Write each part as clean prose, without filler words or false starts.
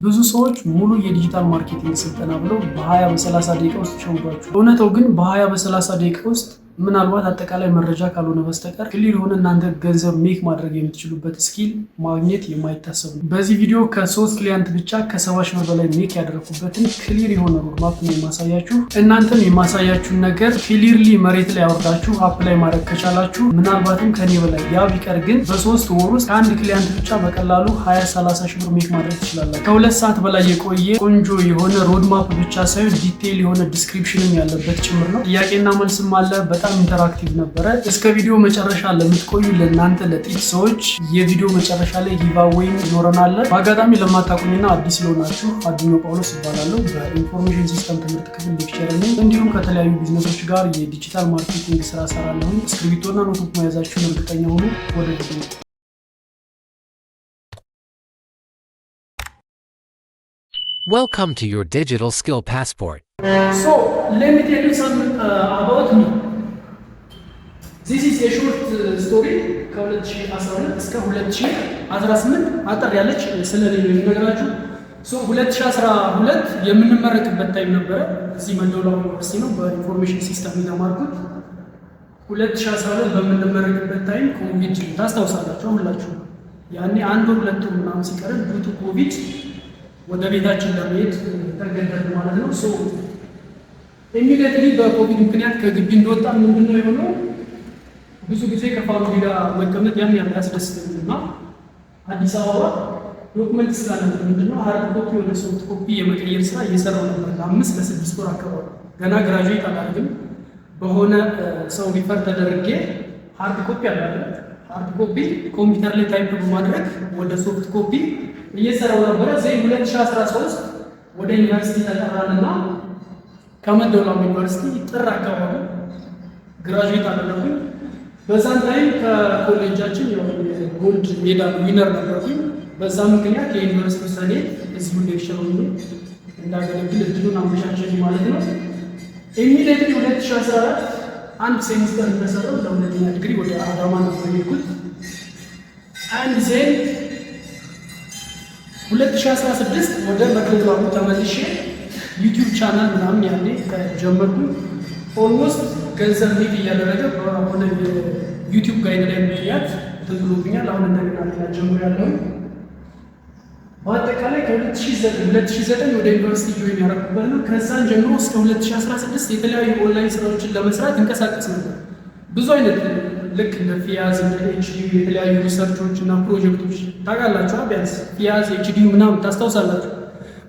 ብዙ ሰዎች ሙሉ የዲጂታል ማርኬቲንግ ስልጠና ብለው በ20 በ30 ደቂቃ ውስጥ ሸውዷቸው። እውነታው ግን በ20 በ30 ደቂቃ ውስጥ ምናልባት አጠቃላይ መረጃ ካልሆነ በስተቀር ክሊር የሆነ እናንተ ገንዘብ ሜክ ማድረግ የምትችሉበት ስኪል ማግኘት የማይታሰብ ነው። በዚህ ቪዲዮ ከ3 ክሊያንት ብቻ ከ70 ሺህ በላይ ሜክ ያደረኩበትን ክሊር የሆነ ሮድማፕ ነው የማሳያችሁ። እናንተም የማሳያችሁን ነገር ክሊርሊ መሬት ላይ አውርዳችሁ አፕላይ ማድረግ ከቻላችሁ ምናልባትም ከኔ በላይ ያ ቢቀር ግን በ3 ወር ውስጥ ከአንድ ክሊያንት ብቻ በቀላሉ 20-30 ሺህ ብር ሜክ ማድረግ ትችላላችሁ። ከ2 ሰዓት በላይ የቆየ ቆንጆ የሆነ ሮድማፕ ብቻ ሳይሆን ዲቴይል የሆነ ዲስክሪፕሽንም ያለበት ጭምር ነው። ጥያቄና መልስም አለ። በጣም ኢንተራክቲቭ ነበረ። እስከ ቪዲዮ መጨረሻ ለምትቆዩ ለእናንተ ለጥቂት ሰዎች የቪዲዮ መጨረሻ ላይ ጊቫዌይም ይኖረናል። በአጋጣሚ ለማታውቁኝና አዲስ ለሆናችሁ አዱኛ ጳውሎስ እባላለሁ። በኢንፎርሜሽን ሲስተም ትምህርት ክፍል ሌክቸር ነኝ። እንዲሁም ከተለያዩ ቢዝነሶች ጋር የዲጂታል ማርኬቲንግ ስራ ሰራለሁ። እስክሪብቶና ኖትቡክ መያዛችሁን እርግጠኛ ሆኑ። ወደ ቪዲዮ Welcome to your digital skill passport. So, let me tell you something about me. This is a short story ከ2012 እስከ 2018 አጠር ያለች ስለኔ ነው የምነግራችሁ። 2012 የምንመረቅበት ታይም ነበረ። እዚህ መደወላ ዩኒቨርሲቲ ነው በኢንፎርሜሽን ሲስተም የተማርኩት። 2012 በምንመረቅበት ታይም ኮቪድ ታስታውሳላችሁ ሁላችሁ። ያኔ አንድ ወር 2 ወር ምናምን ሲቀርብ ዱቱ ኮቪድ ወደ ቤታችን ለመሄድ ተገደድን ማለት ነው። ኢሚዲየትሊ በኮቪድ ምክንያት ከግቢ እንደወጣ ምንድነው የሆነው? ብዙ ጊዜ ከፋሚሊ ጋር መቀመጥ ያን ያስደስተኝ እና አዲስ አበባ ዶክመንት ስላልነበር ምንድነው ሃርድ ኮፒ ወደ ሶፍት ኮፒ የመቀየር ስራ እየሰራው ነበር ለ5 ለ6 ወር አካባቢ። ገና ግራጁዌት አላደርግም። በሆነ ሰው ሪፈር ተደርጌ ሃርድ ኮፒ አላደረግም። ሃርድ ኮፒ ኮምፒውተር ላይ ታይፕ በማድረግ ወደ ሶፍት ኮፒ እየሰራው ነበር። ዘይ 2013 ወደ ዩኒቨርሲቲ ተጠራንና ከመደወላ ዩኒቨርሲቲ ጥር አካባቢ ግራጁዌት አደረኩኝ። በዛን ታይም ከኮሌጃችን የጎልድ ሜዳል ዊነር ነበርኩኝ። በዛ ምክንያት የዩኒቨርሲቲ ሰኔት እዚሁ ሌክቸር ሆኜ እንዳገለግል እድሉን አመቻቸኝ ማለት ነው። ኢሚዲየትሊ 2014 አንድ ሴሚስተር እንደሰራው ለሁለተኛ ዲግሪ ወደ አዳማ ነበር የሄድኩት። አንድ ዜን 2016 ወደ መደወላቡ ተመልሼ ዩቲዩብ ቻናል ምናምን ያኔ ጀመርኩኝ። ኦልሞስት ገንዘብ ሜክ እያደረገ በሆነ ዩቲዩብ ጋይድ ላይ ምክንያት ትብሎብኛል። አሁን እንደገና ጀምሬያለሁ። በአጠቃላይ ከ2009 ወደ ዩኒቨርሲቲ ጆይን ያደረኩበት ነው። ከዛን ጀምሮ እስከ 2016 የተለያዩ ኦንላይን ስራዎችን ለመስራት እንቀሳቀስ ነበር። ብዙ አይነት ልክ እንደ ፊያዝ እንደ ኤችዲዩ የተለያዩ ሪሰርቾች እና ፕሮጀክቶች ታውቃላችሁ። ቢያንስ ፊያዝ ኤችዲዩ ምናምን ታስታውሳላችሁ።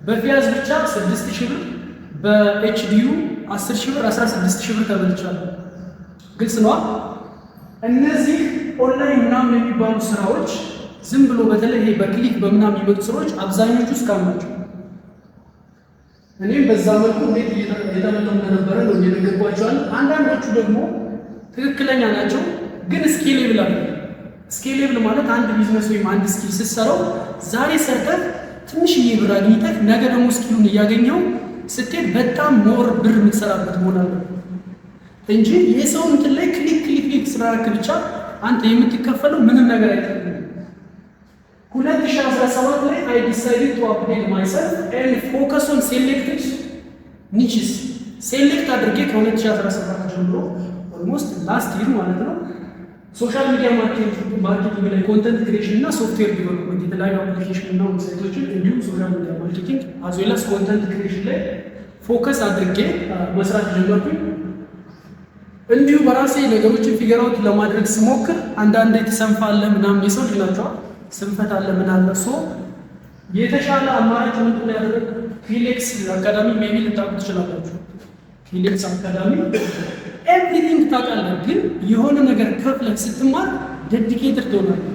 በፊያዝ ብቻ 6000 ብር በኤችዲዩ 10,000 ብር 16,000 ብር ተበልቻለሁ። ግልጽ ነው። እነዚህ ኦንላይን ምናምን የሚባሉ ስራዎች ዝም ብሎ በተለይ በክሊክ በምናምን የሚመጡ ስራዎች አብዛኞቹ ስካም ናቸው። እኔም በዛ መልኩ እንዴት እየተመለከቱ እንደነበረ ነው እየነገርኳቸዋል። አንዳንዶቹ ደግሞ ትክክለኛ ናቸው፣ ግን ስኬሌብል አለ። ስኬሌብል ማለት አንድ ቢዝነስ ወይም አንድ ስኪል ስትሰራው ዛሬ ሰርተህ ትንሽዬ ብር አግኝተህ ነገ ደግሞ ስኪሉን እያገኘው ስትሄድ በጣም ሞር ብር የምትሰራበት መሆን አለበት እንጂ የሰው እንትን ላይ ክሊክ ስላደረክ ብቻ አንተ የምትከፈለው ምንም ነገር አይጠቅምም። 2017 ላይ I decided to update myself and focus on selected niches. ሴሌክት አድርጌ ከ2017 ጀምሮ ኦልሞስት ላስት ይር ማለት ነው ሶሻል ሚዲያ ማርኬቲንግ ላይ ኮንተንት ክሬሽን እና ሶፍትዌር ዲቨሎፕመንት የተለያዩ አፕሊኬሽን እና ዌብሳይቶችን እንዲሁም ሶሻል ሚዲያ ማርኬቲንግ አዝዌላስ ኮንተንት ክሬሽን ላይ ፎከስ አድርጌ መስራት ጀመርኩኝ። እንዲሁ በራሴ ነገሮችን ፊገር አውት ለማድረግ ስሞክር አንዳንዴ ትሰንፋለህ ምናምን የሰው ልጅ ናቸው። ስንፈት አለ ምን አለ የተሻለ አማራጭ ምንድን ነው ያደረግ ፊሌክስ አካዳሚ ሜቢ ልታውቁ ትችላላችሁ። ፊሌክስ አካዳሚ ኤቭሪቲንግ ታውቃለህ፣ ግን የሆነ ነገር ከፍለህ ስትማር ዴዲኬትድ ትሆናለህ።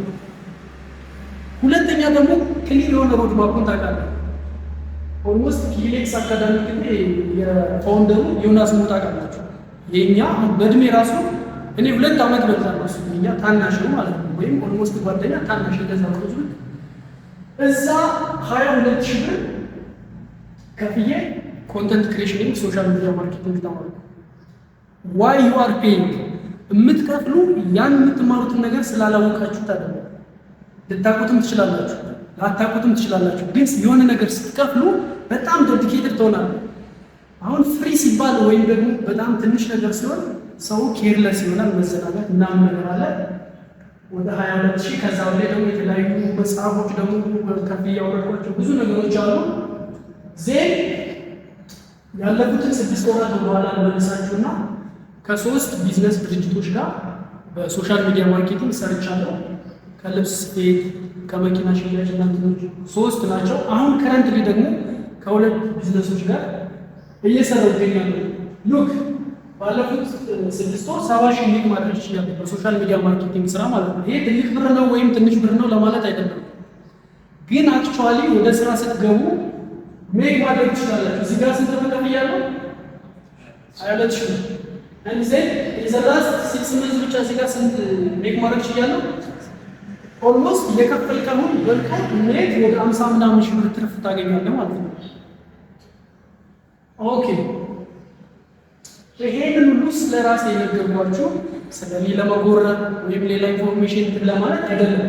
ሁለተኛ ደግሞ ክሊር የሆነ ሮድማፑን ታውቃለህ። ኦልሞስት ፊሌክስ አካዳሚ ግን የፋውንደሩ ዮናስ ሞታ ታውቃላችሁ። የኛ በእድሜ ራሱ እኔ 2 ዓመት በልጣለሁ፣ እሱ የኛ ታናሽ ነው ማለት ነው። ወይም ኦልሞስት ጓደኛ ታናሽ እንደዛ ነው። እዛ 22,000 ብር ከፍዬ ኮንተንት ክሬሽን ሶሻል ሚዲያ ማርኬቲንግ ተማርኩ። ዋይ ዩ አር ፔይንግ የምትከፍሉ ያን የምትማሩትን ነገር ስላላወቃችሁ ታደለ ልታውቁትም ትችላላችሁ። ላታውቁትም ትችላላችሁ። ግን የሆነ ነገር ስትከፍሉ በጣም ዴዲኬትድ ትሆናለህ። አሁን ፍሪ ሲባል ወይም ደግሞ በጣም ትንሽ ነገር ሲሆን ሰው ኬርለስ ይሆናል፣ መዘናጋት ምናምን ነገር አለ። ወደ 22,000 ከዛ ላይ ደግሞ የተለያዩ መጽሐፎች ደግሞ ከፍ እያወረድኳቸው ብዙ ነገሮች አሉ። ዜን ያለፉትን 6 ወራት በኋላ መልሳችሁና ከ3 ቢዝነስ ድርጅቶች ጋር በሶሻል ሚዲያ ማርኬቲንግ ሰርቻለሁ። ከልብስ ስፌት፣ ከመኪና ሽያጭ እና እንትኖች 3 ናቸው። አሁን ከረንትሊ ደግሞ ከ2 ቢዝነሶች ጋር እየሰራሁ እገኛለሁ። ሉክ ባለፉት 6 ወር 70,000 ሜክ ማድረግ ይችላል በሶሻል ሚዲያ ማርኬቲንግ ስራ ማለት ነው። ይሄ ትልቅ ብር ነው ወይም ትንሽ ብር ነው ለማለት አይደለም፣ ግን አክቹዋሊ ወደ ስራ ስትገቡ ሜክ ማድረግ ትችላላችሁ። እዚህ ጋር ስንት ብር ከፍያለሁ? 22,000 and then in the last 6 months ብቻ እዚህ ጋር ስንት ሜክ ማድረግ ይችላል? ኦልሞስት የከፈልከውን በልካይ ኔት ወደ 50 ምናምን ሺህ ብር ትርፍ ታገኛለህ ማለት ነው። ኦኬ ይሄንን ሁሉ ስለራሴ የነገርኳችሁ ስለኔ ለመጎረር ወይም ሌላ ኢንፎርሜሽን ለማለት አይደለም።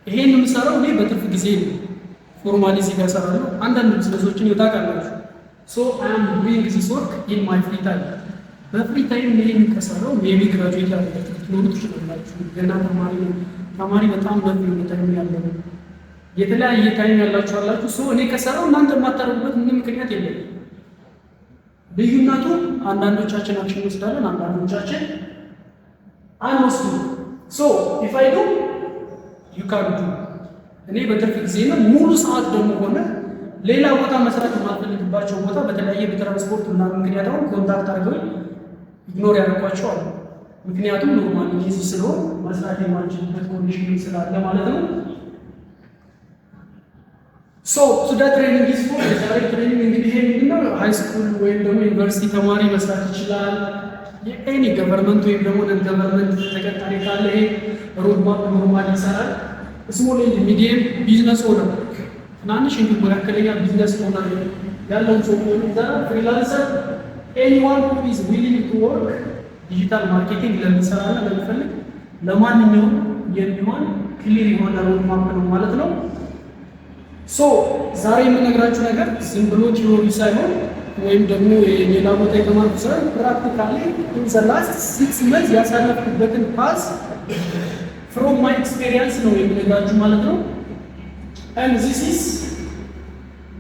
ይሄን የምሰራው እኔ በትርፍ ጊዜ ነው። ፎርማሊ እዚህ ጋር እሰራለሁ። አንዳንድ ቢዝነሶችን ታውቃላችሁ። ሶ አይ አም ዱይንግ ዚስ ወርክ ኢን ማይ ፍሪ ታይም። በፍሪ ታይም ይሄን ከሰራው ሜቢ ግራጁዌት ያደረጋችሁ ትኖሩ ትችላላችሁ። ገና ተማሪ በጣም በፍሪ ታይም ያለው የተለያየ ታይም ያላችሁ አላችሁ። ሶ እኔ ከሰራው እናንተ የማታደርጉበት ምንም ምክንያት የለም። ልዩነቱ አንዳንዶቻችን አክሽን እንወስዳለን፣ አንዳንዶቻችን አንወስድም። ሶ ኢፍ አይ ዱ ዩ ካን ዱ። እኔ በትርፍ ጊዜ ነው ሙሉ ሰዓት ደግሞ ሆነ ሌላ ቦታ መስራት የማልፈልግባቸው ቦታ በተለያየ በትራንስፖርት እና ምክንያት አሁን ኮንታክት አድርገው ኢግኖር ያደርጓቸው አሉ። ምክንያቱም ኖርማሊ እዚህ ስለሆነ መስራት የማልችልበት ኮንዲሽን ስላለ ማለት ነው። ሶ ቱዳ ትሬኒንግ ኢዝ ፎር ዛሬ ትሬኒንግ እንግዲህ ምንድነው ሃይ ስኩል ወይም ደግሞ ዩኒቨርሲቲ ተማሪ መስራት ይችላል። የኤኒ ገቨርንመንት ወይም ደግሞ ነን ገቨርንመንት ተቀጣሪ ካለ ይሄ ሮድማፕ ኖርማሊ ይሰራል። ስሞል ኤንድ ሚዲየም ቢዝነስ ኦነር ትናንሽ እንዲሁ መካከለኛ ቢዝነስ ኦነር ያለውን ሰው ይዛል። ፍሪላንሰር ኤኒዋን ሁ ኢዝ ዊሊንግ ቱ ወርክ ዲጂታል ማርኬቲንግ ለሚሰራና ለሚፈልግ ለማንኛውም የሚሆን ክሊር የሆነ ሮድማፕ ነው ማለት ነው። ሶ ዛሬ የምነግራችሁ ነገር ዝም ብሎ ቲዮሪ ሳይሆን ወይም ደግሞ ሌላ ቦታ የተማርኩት ሳይሆን ፕራክቲካሊ ኢን ዘ ላስት 6 months ያሳለፍኩበትን ፓስ ፍሮም ማይ ኤክስፔሪየንስ ነው የምነግራችሁ ማለት ነው። and this is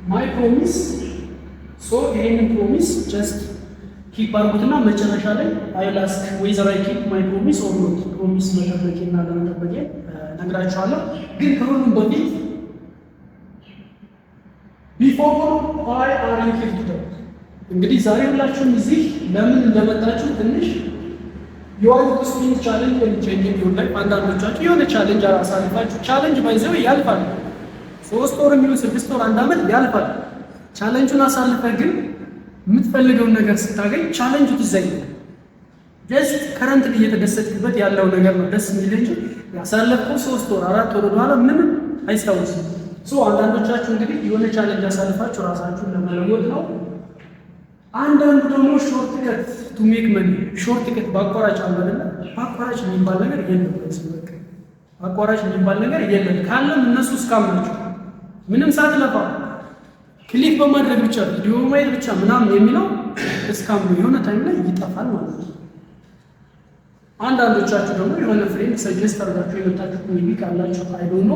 my promise so ይሄንን ፕሮሚስ ጀስት ኪፕ አድርጉትና መጨረሻ ላይ I will ask whether I keep my promise or not። ፕሮሚስ መጠበቄና ለመጠበቄ ነግራችኋለሁ። ግን ከሁሉም በፊት ቢፎር why are you here today? እንግዲህ ዛሬ ሁላችሁም እዚህ ለምን እንደመጣችሁ ትንሽ የዋይት ስፒን ቻሌንጅ ወይ ቼንጅ ዩር ላይፍ አንዳንዶቻችሁ የሆነ ቻሌንጅ አሳልፋችሁ ቻሌንጅ ባይዘው ያልፋል። 3 ወር የሚሉ 6 ወር 1 ዓመት ያልፋል። ቻሌንጁን አሳልፈህ ግን የምትፈልገውን ነገር ስታገኝ ቻሌንጁ ትዘኝ ጀስት ከረንት እየተደሰትክበት ያለው ነገር ነው ደስ የሚል እንጂ ያሳለፈው 3 ወር 4 ወር በኋላ ምንም አይስታውስም። ሶ አንዳንዶቻችሁ እንግዲህ የሆነ ቻሌንጅ አሳልፋችሁ ራሳችሁን ለመለወጥ ነው። አንዳንዱ ደግሞ ሾርት ከት ቱ ሜክ መኒ ሾርት ከት በአቋራጭ አለ። በአቋራጭ የሚባል ነገር የለም። በቃ በአቋራጭ የሚባል ነገር የለም። ካለም እነሱ እስካም ናቸው። ምንም ሳትለፋ ክሊክ በማድረግ ብቻ ቪዲዮ ማየት ብቻ ምናምን የሚለው እስካም ነው። የሆነ ታይም ላይ ይጠፋል ማለት ነው። አንዳንዶቻችሁ ደግሞ የሆነ ፍሬንድ ሰጀስት አድርጋችሁ የመጣችሁ ሜቢ ካላችሁ አይ ዶንት ኖ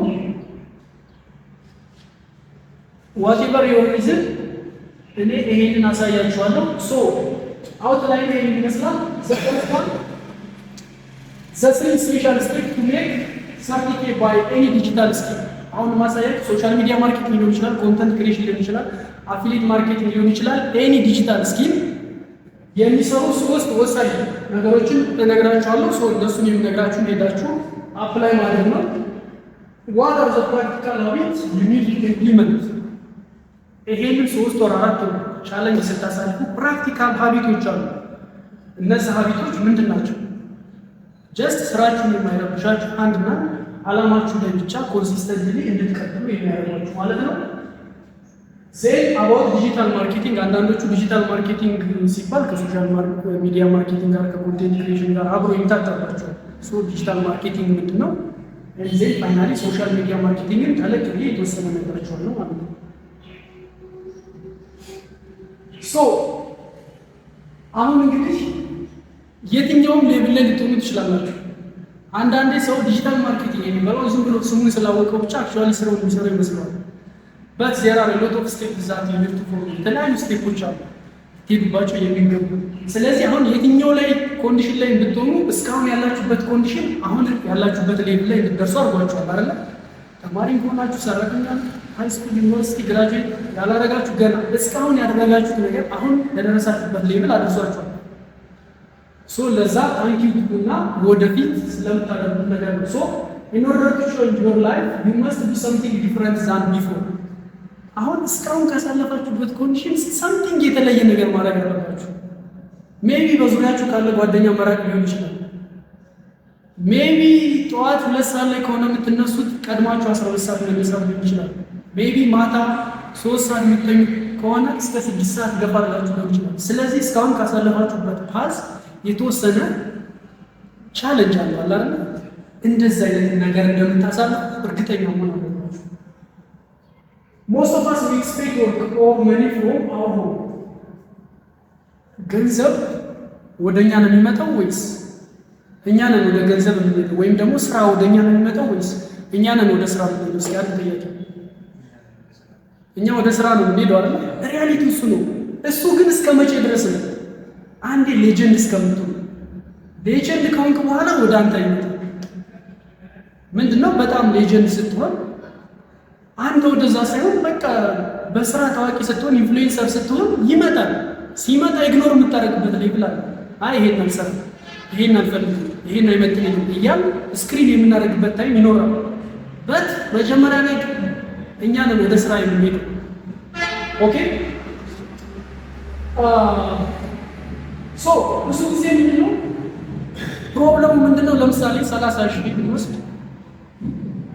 whatever your reason እኔ ይሄንን አሳያችኋለሁ። ሶ አውትላይን ይሄን ይመስላል። ዘፈርቷል ዘ3 ስፔሻል ስቴፕ ቱ ሜክ 30K by any digital skill። አሁን ማሳየት ሶሻል ሚዲያ ማርኬቲንግ ሊሆን ይችላል፣ ኮንተንት ክሪኤሽን ሊሆን ይችላል፣ አፊሊየት ማርኬቲንግ ሊሆን ይችላል። ኤኒ ዲጂታል ስኪል የሚሰሩ 3 ወሳኝ ነገሮችን እነግራችኋለሁ። ሶ እነሱን የምነግራችሁ ሄዳችሁ አፕላይ ማድረግ ነው። what are the practical habits you need to implement? ይሄንን 3 ወር 4 ወር ቻሌንጅ ስታሳልፉ ፕራክቲካል ሀቢቶች አሉ። እነዚህ ሀቢቶች ምንድን ናቸው? ጀስት ስራችሁን የማይረብሻችሁ አንድና አላማችሁ ላይ ብቻ ኮንሲስተንትሊ እንድትቀጥሉ የሚያደርጓችሁ ማለት ነው። ዜን አባውት ዲጂታል ማርኬቲንግ። አንዳንዶቹ ዲጂታል ማርኬቲንግ ሲባል ከሶሻል ሚዲያ ማርኬቲንግ ጋር ከኮንቴንት ክሪኤሽን ጋር አብሮ ይምታታባቸዋል። ሶ ዲጂታል ማርኬቲንግ ምንድን ነው? እዚህ ፋይናሊ ሶሻል ሚዲያ ማርኬቲንግን ጠለቅ ብዬ የተወሰነ ነገራቸዋለሁ ማለት ነው። ሶ አሁን እንግዲህ የትኛውም ሌብል ላይ ልትሆኑ ትችላላችሁ። አንዳንዴ ሰው ዲጂታል ማርኬቲንግ የሚባለው ዝም ብሎ ስሙን ስላወቀው ብቻ አክቹዋሊ ስራውን የሚሰራው ይመስለዋል። በት ዜር አር ሎት ኦፍ ስቴፕስ ዛት ዩ ኒድ ቱ ፎሎ። የተለያዩ ስቴፖች አሉ ትሄዱባቸው የሚገቡ። ስለዚህ አሁን የትኛው ላይ ኮንዲሽን ላይ እንድትሆኑ እስካሁን ያላችሁበት ኮንዲሽን አሁን ያላችሁበት ሌቭል ላይ እንድትደርሱ አድርጓችኋል አይደለ? ተማሪም ከሆናችሁ ሰራተኛ፣ ሃይ ስኩል፣ ዩኒቨርሲቲ ግራጁዌት ያላረጋችሁ ገና እስካሁን ያደረጋችሁት ነገር አሁን ለደረሳችሁበት ሌቭል አድርሷችኋል። ሶ ለዛ ታንክ ዩ እና ወደፊት ስለምታደርጉት ነገር ነው። ሶ ኢን ኦርደር ቱ ቼንጅ ዮር ላይፍ ዩ መስት ዱ ሰምቲንግ ዲፍረንት ዛን ቢፎር። አሁን እስካሁን ካሳለፋችሁበት ኮንዲሽን ሰምቲንግ የተለየ ነገር ማድረግ አለባችሁ። ሜቢ በዙሪያችሁ ካለ ጓደኛ መራቅ ሊሆን ይችላል። ሜቢ ጠዋት 2 ሰዓት ላይ ከሆነ የምትነሱት ቀድማችሁ 12 ሰዓት መነሳት ሊሆን ይችላል። ሜቢ ማታ 3 ሰዓት የምትተኙ ከሆነ እስከ 6 ሰዓት ገፋ አድርጋችሁ ሊሆን ይችላል። ስለዚህ እስካሁን ካሳለፋችሁበት ፓዝ የተወሰነ ቻሌንጅ አለው አይደል? እንደዛ አይነት ነገር እንደምታሳልፉ እርግጠኛ መሆን አለባችሁ። most of us we expect work or money from our home። ገንዘብ ወደኛ ነው የሚመጣው ወይስ እኛ ነን ወደ ገንዘብ የምንሄደው? ወይም ደግሞ ስራ ወደኛ ነው የሚመጣው ወይስ እኛ ነን ወደ ስራ የምንሄደው? እስኪ አንድ ጥያቄ። እኛ ወደ ስራ ነው የምንሄደው አይደል? ሪያሊቲ እሱ ነው። እሱ ግን እስከ መቼ ድረስ ነው? አንዴ ሌጀንድ እስከምትሆን። ሌጀንድ ከሆንክ በኋላ ወደ አንተ ይመጣል። ምንድነው በጣም ሌጀንድ ስትሆን አንተ ወደዛ ሳይሆን በቃ በስራ ታዋቂ ስትሆን ኢንፍሉዌንሰር ስትሆን ይመጣል። ሲመጣ ኢግኖር የምታደርግበት ሌቭል አለ። አይ ይሄን አልሰራም፣ ይሄን አልፈልግም፣ ይሄን አይመጥነኝም እያል ስክሪን የምናደርግበት ታይም ይኖራል። በት መጀመሪያ ላይ እኛ ነን ወደ ስራ የምንሄደው። ኦኬ ሶ ብዙ ጊዜ ምንድነው ፕሮብለሙ ምንድነው? ለምሳሌ 30 ሺህ ብንወስድ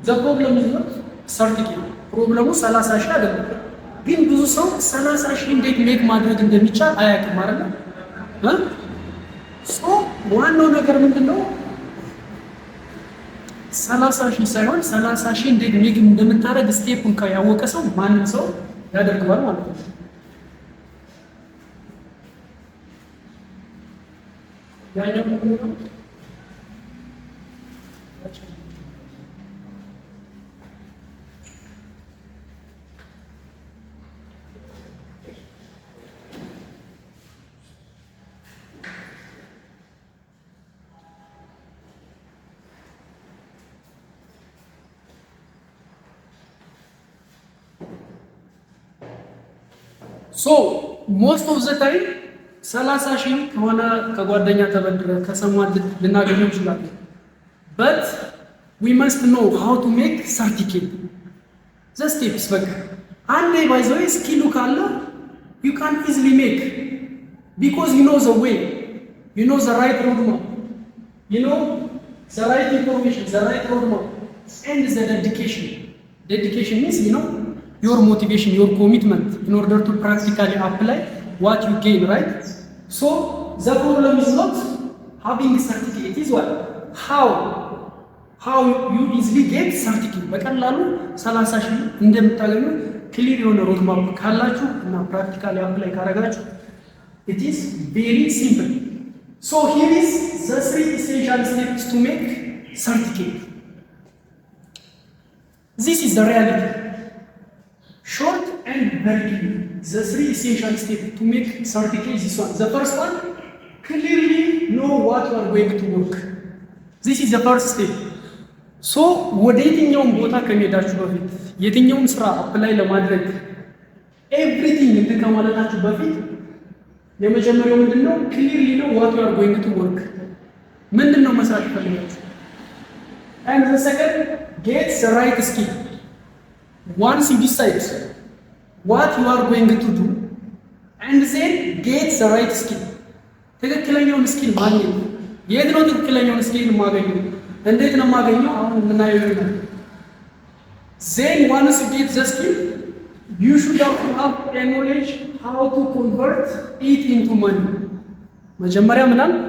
ዘ ፕሮብለም ኢዝ ኖት ሰርቲፊኬት። ፕሮብለሙ 30 ሺህ አይደለም፣ ግን ብዙ ሰው 30 ሺህ እንዴት ሜክ ማድረግ እንደሚቻል አያውቅም አይደል? ሶ ዋናው ነገር ምንድነው 30 ሺህ ሳይሆን 30 ሺህ እንዴት ሜክ እንደምታደርግ ስቴፑን ያወቀ ሰው ማንም ሰው ያደርገዋል ማለት ነው። ያኛው ምንድነው? ሶ ሞስት ኦፍ ዘ ታይም 30 ሺህ ከሆነ ከጓደኛ ተበድረ ከሰማን ልናገኘው እንችላለን። በት ዊ መስት ኖ ሃው ቱ ሜክ ሰርቲፊኬት ዘ ስቴፕስ። በቃ አንዴ ባይ ዘ ዌይ ስኪሉ ካለ ዩ ካን ኢዝሊ ሜክ ቢኮዝ ዩ ኖ ዘ ዌይ ዩ ኖ ዘ ራይት ሮድ ማፕ ዩ ኖ ዘ ራይት ኢንፎርሜሽን ዘ ራይት ሮድ ማፕ ኤንድ ዘ ዴዲኬሽን። ዴዲኬሽን ሚንስ ዩ ኖ your motivation, your commitment in order to practically apply what you gain, right? So the problem is not having a certificate, it is what? How you easily get certificate. በቀላሉ 30 ሺህ እንደምታገኙ ክሊር የሆነ ሮድ ማፕ ካላችሁ እና ፕራክቲካሊ አፕላይ ካረጋችሁ it is very simple. So here is the 3 essential steps to make certificate. This is the reality. Short and very clear. The 3 essential steps to make certificate is this one. The first one, clearly know what you are going to work. This is the first step. So ወደ የትኛውም ቦታ ከመሄዳችሁ በፊት የትኛውም ስራ አፕላይ ለማድረግ ኤቭሪቲንግ እንትን ከማለታችሁ በፊት የመጀመሪያው ምንድነው? clearly know what you are going to work. ምንድነው መስራት ፈልጋችሁ? And the second, get the right skill. Once you decide what you are going to do and then get the right skill. ትክክለኛውን ስኪል ማግኘት። የት ነው ትክክለኛውን ስኪል ማግኘት? እንዴት ነው ማግኘው? አሁን የምናየው ነው። Then once you get the skill, you should have a knowledge how to convert it into money. መጀመሪያ ምናምን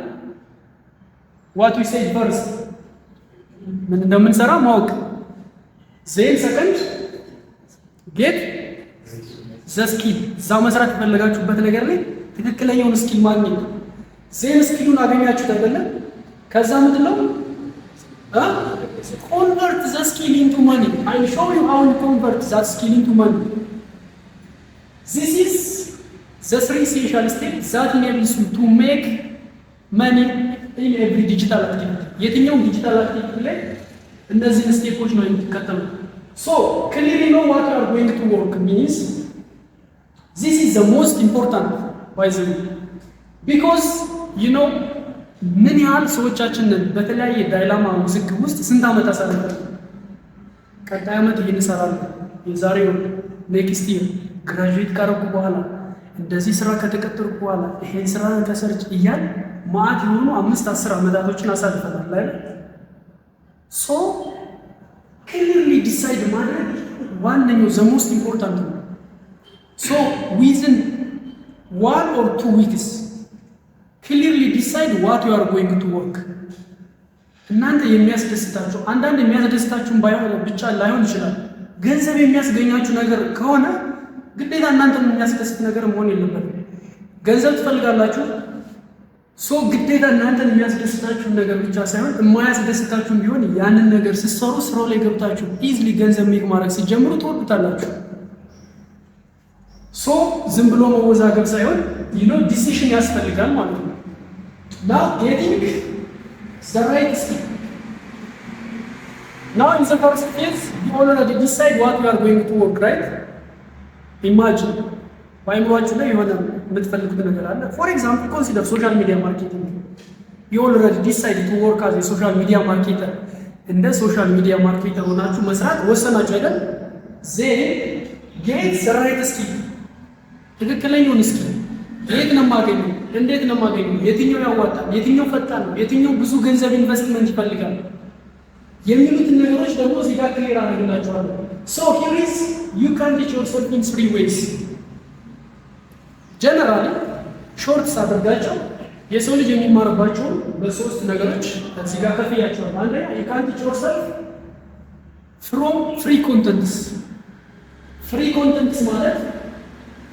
what we said first ምን እንደምንሰራ ማወቅ። ዜን ሰከንድ ጌት ዘ ስኪል፣ እዛ መስራት የፈለጋችሁበት ነገር ላይ ትክክለኛውን ስኪል ማግኘት። ዜን ስኪሉን አገኛችሁት አይደለም? ከዛ ምንድነው ኮንቨርት ዘ ስኪል ኢንቱ ማኒ። አይ ሾው ዩ ሃው ዩ ኮንቨርት ዛት ስኪል ኢንቱ ማኒ። ዚስ ኢዝ ዘ ትሪ ኢሴንሻል ስቴፕስ ዛት ኢኔብልስ ዩ ቱ ሜክ ማኒ ኢን ኤቭሪ ዲጂታል አክቲቪቲ። የትኛውም ዲጂታል አክቲቪቲ ላይ እነዚህን ስቴፖች ነው የምትከተሉ። ሶ ክሊርሊ ኖ ዋት ዩ አር ጎይንግ ቱ ወርክ ሚንስ ዚስ ኢዝ ዘ ሞስት ኢምፖርታንት ባይ ዘ ዌይ ቢኮዝ ዩ ኖ ምን ያህል ሰዎቻችንን በተለያየ ዳይላማ ውዝግብ ውስጥ ስንት ዓመት አሳልፈን ቀጣይ ዓመት ይህን እሰራለሁ፣ የዛሬው ኔክስት ይር ግራጁዌት ካረኩ በኋላ እንደዚህ ስራ ከተቀጠርኩ በኋላ ይሄን ስራ ከሰርች እያል ማአት የሆኑ 5-10 ዓመታቶችን አሳልፈናል ላይ ሶ ክሊርሊ ዲሳይድ ማድረግ ዋነኛው ዘ ሞስት ኢምፖርታንት ነው። ሶ ዊዝን 1 or 2 weeks clearly decide what you are going to work። እናንተ የሚያስደስታችሁ አንዳንድ የሚያስደስታችሁን ብቻ ላይሆን ይችላል። ገንዘብ የሚያስገኛችሁ ነገር ከሆነ ግዴታ እናንተን የሚያስደስት ነገር መሆን የለበትም። ገንዘብ ትፈልጋላችሁ፣ ሶ ግዴታ እናንተን የሚያስደስታችሁን ነገር ብቻ ሳይሆን የማያስደስታችሁን ቢሆን ያንን ነገር ስትሰሩ ስራው ላይ ገብታችሁ ኢዝሊ ገንዘብ ሜክ ማድረግ ሲጀምሩ ትወዱታላችሁ። ሶ ዝም ብሎ መወዛገብ ሳይሆን ዲሲሽን ያስፈልጋል ማለት ነው። Now getting the right skill. Now in the first phase, you already decide what you are going to work, right? Imagine, በአይምሯችሁ ላይ የሆነ የምትፈልጉት ነገር አለ። For example, consider social media marketing. You already decide to work as a social media marketer. እንደ ሶሻል ሚዲያ ማርኬተር ሆናችሁ መስራት ወሰናችሁ አይደል? Then get the right skill. ትክክለኛውን ስኪል የት ነው የማገኘው? እንዴት ነው የማገኘው? የትኛው ያዋጣል? የትኛው ፈጣን ነው? የትኛው ብዙ ገንዘብ ኢንቨስትመንት ይፈልጋል? የሚሉትን ነገሮች ደግሞ እዚህ ጋር ክሊር አድርግላችኋለሁ። ሶ ሂር ኢዝ ዩ ካን ቲች ዮርሰልፍ ኢን 3 ways። ጀነራሊ ሾርትስ አድርጋቸው የሰው ልጅ የሚማርባቸውን በሶስት ነገሮች እዚህ ጋር ከፍያቸዋለሁ። አንደኛ ዩ ካን ቲች ዮርሰልፍ ፍሮም ፍሪ ኮንተንትስ። ፍሪ ኮንተንትስ ማለት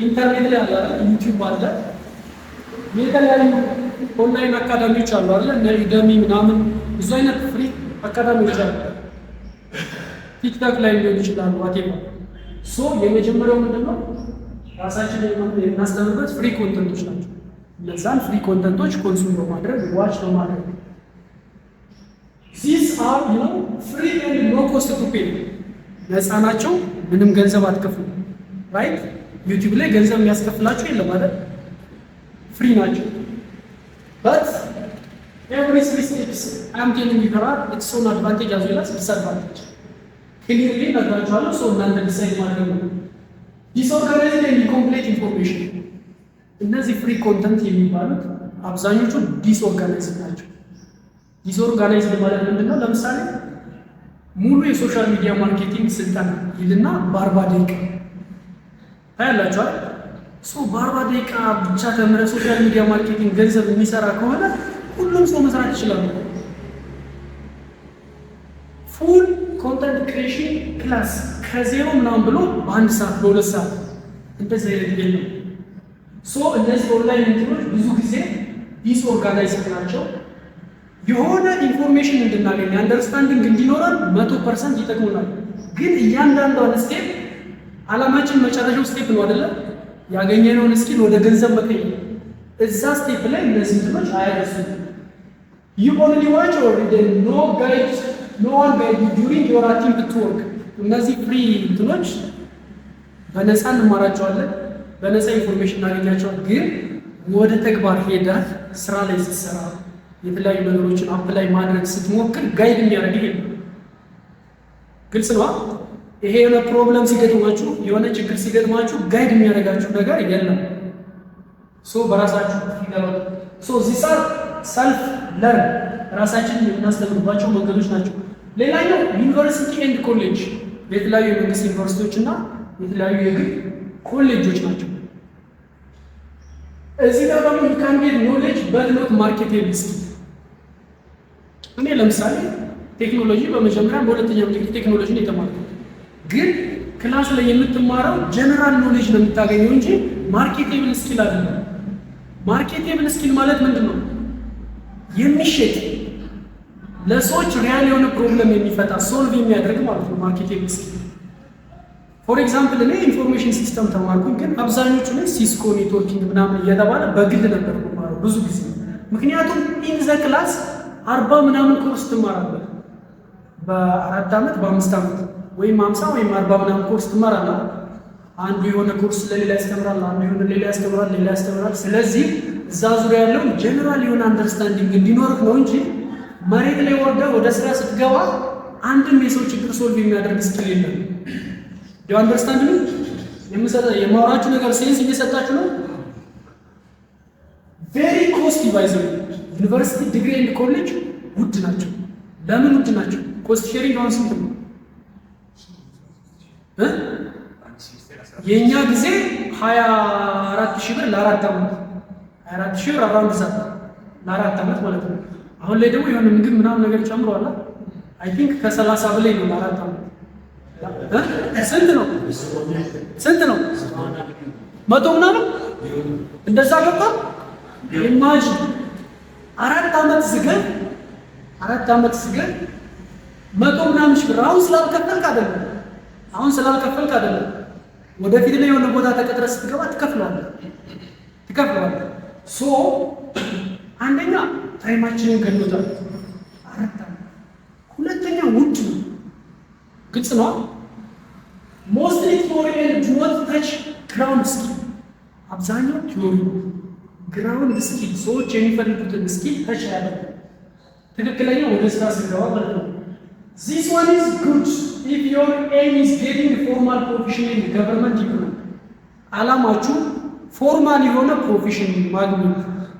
ኢንተርኔት ላይ አለ አይደል? ዩቲዩብ አለ፣ የተለያዩ ኦንላይን አካዳሚዎች አሉ አይደል? እነ ዩደሚ ምናምን ብዙ አይነት ፍሪ አካዳሚዎች አሉ። ቲክቶክ ላይ ሊሆን ይችላል ዋቴቨር። ሶ የመጀመሪያው ምንድነው? ራሳችን የምናስተምርበት ፍሪ ኮንተንቶች ናቸው። እነዛን ፍሪ ኮንተንቶች ኮንሱም በማድረግ ዋች በማድረግ ዚስ አር ፍሪ ኤንድ ኖ ኮስት ቱ ፔይ። ነፃ ናቸው፣ ምንም ገንዘብ አትከፍሉ። ራይት? ዩቲዩብ ላይ ገንዘብ የሚያስከፍላችሁ የለም አይደል? ፍሪ ናቸው። በት ኤቭሪ 3 steps አይ አም ቴሊንግ ዩ ኢትስ ኦን አድቫንቴጅ አዝ ዌል አዝ ዲስአድቫንቴጅ ክሊርሊ ነግራችኋለሁ። ሶ እናንተ ዲሳይድ ማድረግ ነው። ዲስኦርጋናይዝድ ኤንድ ኢንኮምፕሌት ኢንፎርሜሽን። እነዚህ ፍሪ ኮንተንት የሚባሉት አብዛኞቹ ዲስኦርጋናይዝድ ናቸው። ዲስኦርጋናይዝድ ማለት ምንድነው? ለምሳሌ ሙሉ የሶሻል ሚዲያ ማርኬቲንግ ስልጠና ይልና በ40 ደቂቃ ታያላችሁ። ሶ በ40 ደቂቃ ብቻ ተምረ ሶሻል ሚዲያ ማርኬቲንግ ገንዘብ የሚሰራ ከሆነ ሁሉም ሰው መስራት ይችላል። ፉል ኮንተንት ክሬሽን ክላስ ከዜሮ ምናምን ብሎ በ1 ሰዓት በ2 ሰዓት እንደዚህ አይነት የለም። ሶ እነዚህ ኦንላይን እንትኖች ብዙ ጊዜ ዲስኦርጋናይዝድ ናቸው። የሆነ ኢንፎርሜሽን እንድናገኝ አንደርስታንዲንግ እንዲኖረን 100% ይጠቅሙናል። ግን እያንዳንዷን ስቴፕ አላማችን መጨረሻው ስቴፕ ነው አይደለ? ያገኘነውን ስኪል ወደ ገንዘብ መቀየር። እዛ ስቴፕ ላይ እነዚህ እንትኖች አያደርሱም። you only watch or read no one guide you during your attempt to work። እነዚህ ፍሪ እንትኖች በነፃ እንማራቸዋለን፣ በነፃ ኢንፎርሜሽን እናገኛቸዋለን። ግን ወደ ተግባር ሄደህ ስራ ላይ ስትሰራ የተለያዩ ነገሮችን አፕላይ ማድረግ ስትሞክር ጋይድ የሚያደርግ ይሄ ነው። ግልጽ ነው። ይሄ የሆነ ፕሮብለም ሲገጥማችሁ የሆነ ችግር ሲገጥማችሁ ጋይድ የሚያደርጋችሁ ነገር የለም። ሶ በራሳችሁ ይገባል። ሶ ዚስ አር ሰልፍ ለርን ራሳችንን የምናስተምርባቸው መንገዶች ናቸው። ሌላኛው ዩኒቨርሲቲ ኤንድ ኮሌጅ፣ የተለያዩ የመንግስት ዩኒቨርሲቲዎች እና የተለያዩ የግል ኮሌጆች ናቸው። እዚህ ጋር ደግሞ you can get knowledge but not marketable skill። እኔ ለምሳሌ ቴክኖሎጂ በመጀመሪያም በሁለተኛም ዲግሪ ቴክኖሎጂ ነው የተማርኩት። ግን ክላስ ላይ የምትማረው ጀነራል ኖሌጅ ነው የምታገኘው እንጂ ማርኬቴብል ስኪል አይደለም። ማርኬቴብል ስኪል ማለት ምንድን ነው? የሚሸጥ ለሰዎች ሪያል የሆነ ፕሮብለም የሚፈታ ሶልቭ የሚያደርግ ማለት ነው ማርኬቴብል ስኪል። ፎር ኤግዛምፕል እኔ ኢንፎርሜሽን ሲስተም ተማርኩኝ፣ ግን አብዛኞቹ ላይ ሲስኮ ኔትወርኪንግ ምናምን እየተባለ በግል ነበር የምማረው ብዙ ጊዜ። ምክንያቱም ኢን ዘ ክላስ 40 ምናምን ኮርስ ትማራለህ በ4 ዓመት በ5 ዓመት ወይም 50 ወይም 40 ምናምን ኮርስ ትማራለህ። አንዱ የሆነ ኮርስ ለሌላ ያስተምራል፣ አንዱ የሆነ ሌላ ያስተምራል፣ ሌላ ያስተምራል። ስለዚህ እዛ ዙሪያ ያለው ጀነራል የሆነ አንደርስታንዲንግ እንዲኖርህ ነው እንጂ መሬት ላይ ወደ ስራ ስትገባ አንድም የሰው ችግር ሶልቭ የሚያደርግ ስኪል የለም። ዩ አንደርስታንድ ሚ? የማወራችሁ ነገር ሴንስ እየሰጣችሁ ነው? ቬሪ ኮስት ይባይዘው ዩኒቨርሲቲ ዲግሪ ኤንድ ኮሌጅ ውድ ናቸው። ለምን ውድ ናቸው? ኮስት ሼሪንግ አሁን ስንት ነው? የእኛ ጊዜ 24,000 ብር ለ4 ዓመት 24,000 ብር አራውንድ ሰዓት ለ4 ዓመት ማለት ነው። አሁን ላይ ደግሞ የሆነ ምግብ ምናምን ነገር ጨምሯል። አይ ቲንክ ከ30 በላይ ነው ለ4 ዓመት። ስንት ነው? ስንት ነው? 100 ምናምን እንደዛ ገባ። ኢማጂን 4 ዓመት ዝገን 100 ምናምን ሺህ ብር። አሁን ስላልከፈልክ አይደለም ወደፊት ላይ የሆነ ቦታ ተቀጥረ ስትገባ ትከፍለዋለህ። ሶ አንደኛ ታይማችንን ገሎታል 4 ዓመት። ሁለተኛ ውድ ነው። ግልጽ ነው። ሞስትሊ ቲዮሪ ኤንድ ዱ ኖት ተች ግራውንድ ስኪል። አብዛኛው ቲዮሪ ነው። ግራውንድ ስኪል ሰዎች የሚፈልጉትን ስኪል ተች ያደርጋል። ትክክለኛ ወደ ስራ ስገባ ማለት ነው። This one is good if your aim is getting formal profession in government diploma. አላማችሁ ፎርማል የሆነ ፕሮፌሽን ማግኘት፣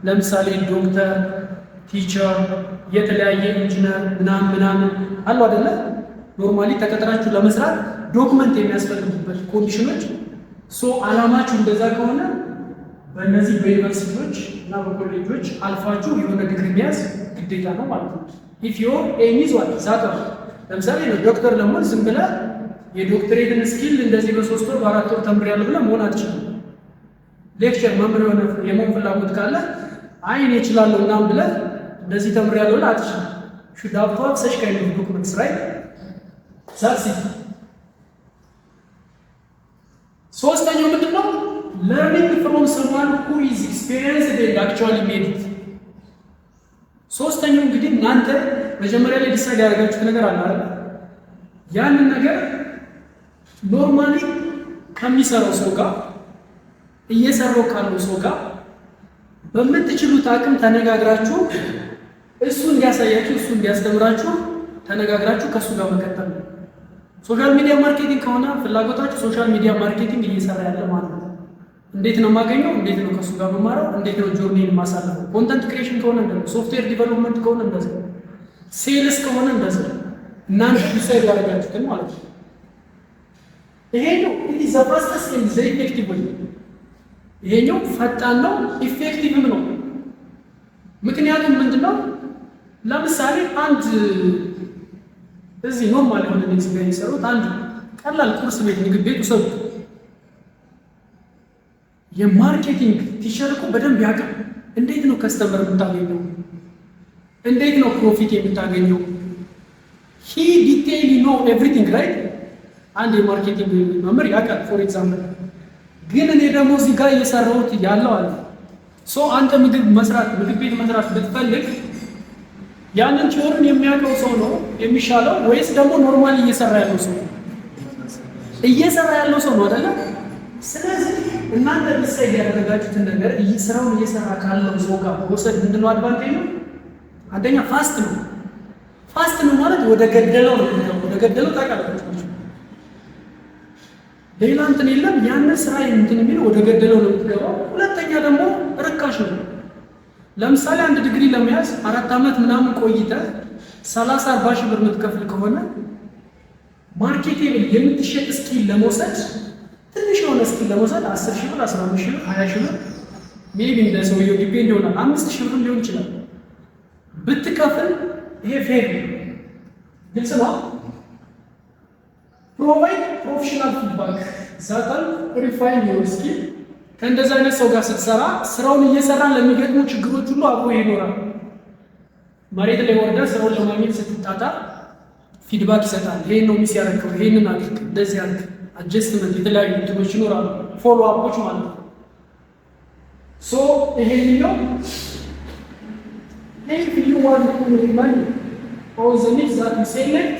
ለምሳሌ ዶክተር፣ ቲቸር፣ የተለያየ ኢንጂነር ምናምን አሉ አይደለ? ኖርማሊ ተቀጥራችሁ ለመስራት ዶክመንት የሚያስፈልጉበት ኮንዲሽኖች። ሶ አላማችሁ እንደዛ ከሆነ በእነዚህ በዩኒቨርሲቲዎች እና በኮሌጆች አልፋችሁ የሆነ ዲግሪ መያዝ ግዴታ ነው ማለት ነው። ኢፍ ዮር ኤም ኢዝ ዋት ዛት። ለምሳሌ ነው ዶክተር ለመሆን ዝም ብለህ የዶክተሬትን ስኪል እንደዚህ በ3 ወር በ4 ወር ተምሬያለሁ ብለህ መሆን አትችልም። ሌክቸር መምህር የመሆን ፍላጎት ካለ አይ እኔ እችላለሁ ምናምን ብለህ እንደዚህ ተምሬያለሁ ብለህ አትችልም። should have to have such kind of documents, right? that's it። ሶስተኛው ምንድን ነው? learning from someone who is experienced and actually made it። ሶስተኛው እንግዲህ እናንተ መጀመሪያ ላይ ዲሳይድ ያደረጋችሁት ነገር አለ አይደል? ያንን ነገር ኖርማሊ ከሚሰራው ሰው ጋር እየሰራው ካለው ሰው ጋር በምትችሉት አቅም ተነጋግራችሁ እሱ እንዲያሳያችሁ እሱ እንዲያስተምራችሁ ተነጋግራችሁ ከሱ ጋር መቀጠል ነው። ሶሻል ሚዲያ ማርኬቲንግ ከሆነ ፍላጎታችሁ ሶሻል ሚዲያ ማርኬቲንግ እየሰራ ያለ ማለት ነው። እንዴት ነው የማገኘው? እንዴት ነው ከሱ ጋር መማረው? እንዴት ነው ጆርኒን ማሳለፈው? ኮንተንት ክሬሽን ከሆነ እንደዚህ፣ ሶፍትዌር ዲቨሎፕመንት ከሆነ እንደዚህ፣ ሴልስ ከሆነ እንደዚህ። እናንተ ዲሳይድ ያደርጋችሁትን ማለት ነው። ይሄ ነው ኢት ኢዝ ዘ ፋስተስት ኤንድ ዘ ኢፌክቲቭ ወይ። ይሄኛው ፈጣን ነው ኢፌክቲቭም ነው። ምክንያቱም ምንድነው? ለምሳሌ አንድ እዚህ ኖርማል የሆነ ኔክስ ጋር የሚሰሩት አንድ ቀላል ቁርስ ቤት ምግብ ቤት ውሰዱ። የማርኬቲንግ ቲቸር እኮ በደንብ ያውቃል። እንዴት ነው ከስተመር የምታገኘው? እንዴት ነው ፕሮፊት የምታገኘው? ሂ ዲቴይል ኖ ኤቭሪቲንግ ራይት። አንድ የማርኬቲንግ መምህር ያውቃል ፎር ኤግዛምፕል። ግን እኔ ደግሞ እዚህ ጋር እየሰራሁት ያለው አለ። ሶ አንተ ምግብ ቤት መስራት ብትፈልግ ያንን ቲዮሪን የሚያውቀው ሰው ነው የሚሻለው ወይስ ደግሞ ኖርማሊ እየሰራ ያለው ሰው ነው? እየሰራ ያለው ሰው ነው አይደለ? ስለዚህ እናንተ ዲሳይድ ያደረጋችሁትን ነገር ስራውን እየሰራ ካለው ሰው ጋር ወሰድ ምንድነው አድቫንቴጅ ነው? አንደኛ ፋስት ነው። ፋስት ነው ማለት ወደ ገደለው ነው። ወደ ገደለው ታውቃላችሁ። ሌላ እንትን የለም። ያንን ስራ እንትን የሚለው ወደ ገደለው ነው የምትገባው። ሁለተኛ ደግሞ ርካሽ ነው። ለምሳሌ አንድ ዲግሪ ለመያዝ 4 ዓመት ምናምን ቆይተህ 30-40 ሺህ ብር የምትከፍል ከሆነ ማርኬቲንግ የምትሸጥ ስኪል ለመውሰድ ትንሽ የሆነ ስኪል ለመውሰድ 10 ሺህ ብር፣ 15 ሺህ ብር፣ 20 ሺህ ብር ሜቢ እንደ ሰውየው ዲፔንድ ይሆናል። 5 ሺህ ብር ሊሆን ይችላል ብትከፍል። ይሄ ፌር ግልጽ ነው። ፕሮቫይድ ፕሮፌሽናል ፊድባክ ዛታል ሪፋይን ዩር ስኪል። ከእንደዚህ አይነት ሰው ጋር ስትሰራ ስራውን እየሰራን ለሚገጥሙ ችግሮች ሁሉ አብሮ ይኖራል። መሬት ላይ ወርዳ ስራውን ለማግኘት ስትጣጣር ፊድባክ ይሰጣል። ይሄን ነው ሚስ ያደረገው፣ ይሄንን አድርግ፣ እንደዚህ አድርግ፣ አጀስትመንት፣ የተለያዩ እንትኖች ይኖራሉ፣ ፎሎ አፖች ማለት ነው። ሶ ይሄኛው if you want to make money all the needs that you select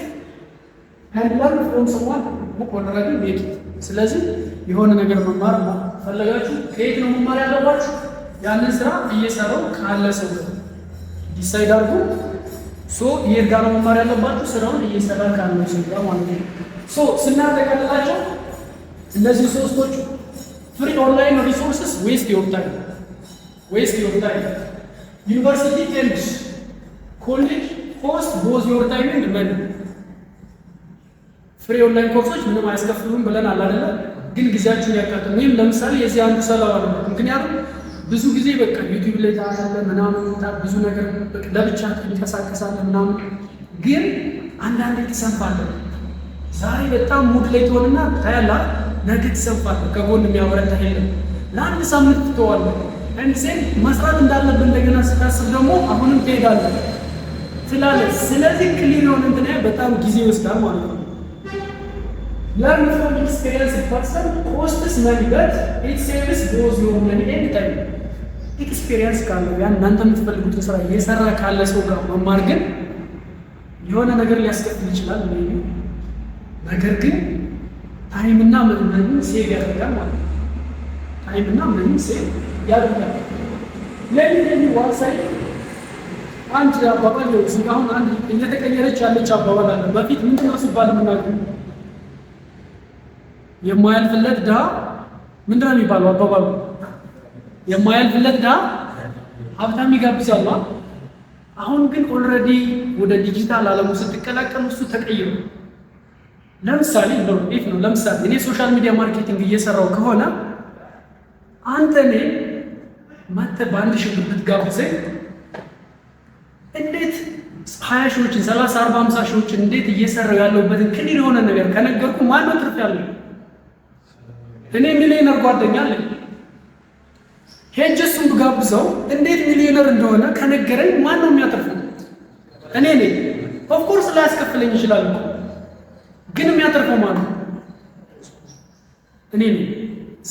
and learn from someone who already made it። ስለዚህ የሆነ ነገር መማር ፈለጋችሁ ከየት ነው መማር ያለባችሁ? ያንን ስራ እየሰራው ካለ ሰው ጋር ዲሳይድ አድርጉ። ሶ ይሄን ጋር መማር ያለባችሁ ስራውን እየሰራ ካለ ሰው ጋር ማለት ነው። ሶ ስናጠቃልላቸው እነዚህ ሶስቶቹ ፍሪ ኦንላይን ሪሶርስስ ዌስት ዮር ታይም ዩኒቨርሲቲ ኤንድ ኮሌጅ ኮስት ቦዝ ዮር ታይም ኤንድ መኒ። ፍሪ ኦንላይን ኮርሶች ምንም አያስከፍሉም ብለናል አይደለ? ግን ጊዜያችሁን ያቃጥሉ። እኔም ለምሳሌ የዚህ አንዱ ሰለባ ነው። ምክንያቱም ብዙ ጊዜ በቃ ዩቲዩብ ላይ ታያለ ምናምን ብዙ ነገር ለብቻ ተንቀሳቀሳለ ምናምን፣ ግን አንዳንዴ ትሰንፋለህ። ዛሬ በጣም ሙድ ላይ ትሆንና ታያላ፣ ነገ ትሰንፋለህ። ከጎን የሚያወረታ የለም። ለአንድ ሳምንት ትተዋለህ። እንዴ መስራት እንዳለብን እንደገና ስታስብ ደግሞ አሁንም ትሄዳለህ ትላለህ። ስለዚህ ክሊር የሆነ እንትን በጣም ጊዜ ይወስዳል ማለት ነው። learn from experience person costs money but it saves both your money and time። ኤክስፒሪየንስ ካለው ያን እናንተ የምትፈልጉትን ስራ እየሰራ ካለ ሰው ጋር መማር ግን የሆነ ነገር ሊያስከፍል ይችላል። ነገር ግን ታይምና ምንም ሴቭ ያደርጋል ማለት ነው። ታይምና ምንም ሴቭ ያደርጋል። ለምን ዋትሳይት አንድ አባባል ነው። አሁን አንድ እየተቀየረች ያለች አባባል አለ። በፊት ምንድን ነው ሲባል የምናገር የማያልፍለት ድሃ ምንድን ነው የሚባለው አባባሉ? የማያልፍለት ድሃ ሀብታም ይጋብዛል። አሁን ግን ኦልሬዲ ወደ ዲጂታል ዓለሙ ስትቀላቀሉ እሱ ተቀይሮ ለምሳሌ ነው ለምሳሌ እኔ ሶሻል ሚዲያ ማርኬቲንግ እየሰራው ከሆነ አንተ እኔ ማተ በአንድ ሺህ ብር ብትጋብዘኝ እንዴት 20 ሺዎችን 30 40 50 ሺዎችን እንዴት እየሰራው ያለውበትን ክሊር የሆነ ነገር ከነገርኩ ማን ነው ትርፍ ያለው? እኔ ሚሊዮነር ጓደኛ አለኝ። ሄጄ እሱን ብጋብዘው እንዴት ሚሊዮነር እንደሆነ ከነገረኝ ማን ነው የሚያተርፈው? እኔ ነኝ። ኦፍ ኮርስ ላያስከፍለኝ ይችላል፣ ግን የሚያተርፈው ማን ነው? እኔ ነኝ።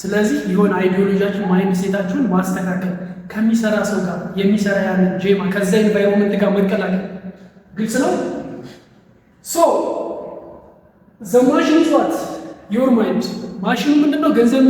ስለዚህ የሆነ አይዲዮሎጂያችሁን ማይንድ ሴታችሁን ማስተካከል፣ ከሚሰራ ሰው ጋር የሚሰራ ያንን ጄማ ከዛ ኢንቫይሮንመንት ጋር መቀላቀል ግልጽ ነው። ሶ ዘ ማሽን ዋት ዮር ማይንድ ማሽኑ ምንድነው? ገንዘብ